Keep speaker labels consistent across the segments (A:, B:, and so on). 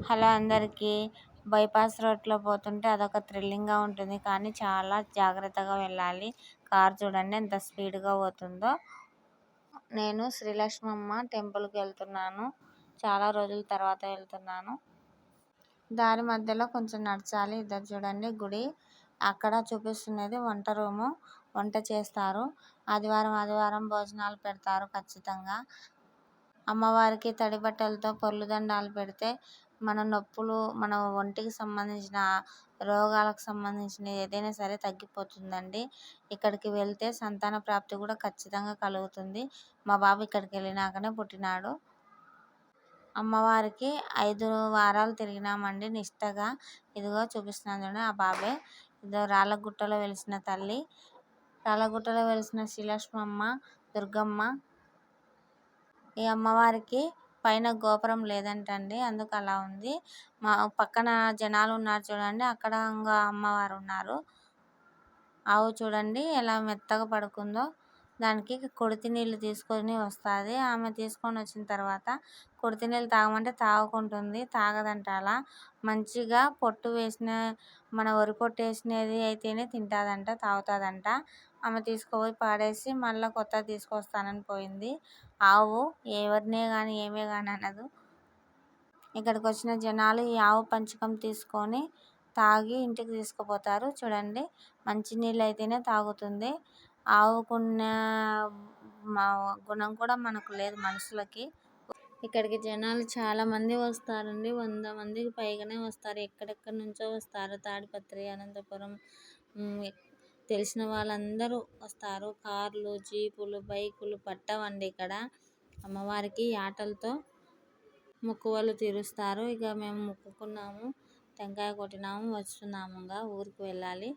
A: Hello అందరికీ. Bypass రోడ్లో పోతుంటే అదొక థ్రిల్లింగ్గా ఉంటుంది, కానీ చాలా జాగ్రత్తగా వెళ్ళాలి. కార్ చూడండి ఎంత స్పీడ్గా పోతుందో. నేను శ్రీలక్ష్మమ్మ టెంపుల్కి వెళ్తున్నాను. చాలా రోజుల తర్వాత వెళ్తున్నాను. దారి మధ్యలో కొంచెం నడచాలి. ఇద్దరు చూడండి గుడి. అక్కడ చూపిస్తున్నది వంట రూము. వంట చేస్తారు. ఆదివారం భోజనాలు పెడతారు ఖచ్చితంగా. అమ్మవారికి తడి బట్టలతో పొర్లు దండాలు పెడితే మన నొప్పులు, మన ఒంటికి సంబంధించిన రోగాలకు సంబంధించిన ఏదైనా సరే తగ్గిపోతుందండి. ఇక్కడికి వెళ్తే సంతాన ప్రాప్తి కూడా ఖచ్చితంగా కలుగుతుంది. మా బాబు ఇక్కడికి వెళ్ళినాకనే పుట్టినాడు. అమ్మవారికి 5 వారాలు తిరిగినామండి నిష్టగా. ఇదిగో చూపిస్తున్నాను చూడండి, ఆ బాబే. ఇదో రాళ్ళగుట్టలో వెలిసిన తల్లి, రాళ్ళగుట్టలో వెలిసిన శ్రీలక్ష్మమ్మ, దుర్గమ్మ. ఈ అమ్మవారికి పైన గోపురం లేదంటండి, అందుకు అలా ఉంది. మా పక్కన జనాలు ఉన్నారు చూడండి, అక్కడ ఇంకా అమ్మవారు ఉన్నారు. ఆవు చూడండి ఎలా మెత్తగా పడుకుందో. దానికి కుడితి నీళ్ళు తీసుకొని వస్తుంది. ఆమె తీసుకొని వచ్చిన తర్వాత కుడితి నీళ్ళు తాగమంటే తాగుకుంటుంది, తాగదంట. అలా మంచిగా పొట్టు వేసిన, మన వరి పొట్టు వేసినది అయితేనే తింటుందంట, తాగుతుందంట. ఆమె తీసుకుపోయి పాడేసి మళ్ళీ కొత్తది తీసుకొస్తానని పోయింది. ఆవు ఎవరినే కానీ ఏమే కానీ అనదు. ఇక్కడికి వచ్చిన జనాలు ఈ ఆవు పంచకం తీసుకొని తాగి ఇంటికి తీసుకుపోతారు. చూడండి మంచి నీళ్ళు అయితేనే తాగుతుంది. ఆవుకున్న గుణం కూడా మనకు లేదు మనుషులకి. ఇక్కడికి జనాలు చాలా మంది వస్తారండి. 100 మందికి పైగానే వస్తారు. ఎక్కడెక్కడి నుంచో వస్తారు. తాడిపత్రి, అనంతపురం, తెలిసిన వాళ్ళందరూ వస్తారు. కార్లు, జీపులు, బైకులు పట్టవండి ఇక్కడ. అమ్మవారికి ఆటలతో మొక్కువలు తీరుస్తారు. ఇక మేము మొక్కుకున్నాము, టెంకాయ కొట్టినాము, వస్తున్నాము. ఇంకా ఊరికి వెళ్ళాలి.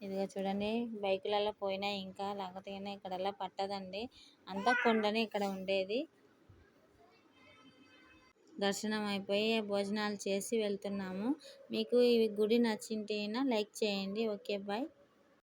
A: ఇదిగా చూడండి బైకులలో పోయినాయి, ఇంకా లేకపోతే ఇక్కడల్లా పట్టదండి. అంతా కొండనే ఇక్కడ ఉండేది. దర్శనం అయిపోయి భోజనాలు చేసి వెళ్తున్నాము. మీకు ఈ గుడి నచ్చింటేనా లైక్ చేయండి. Okay bye.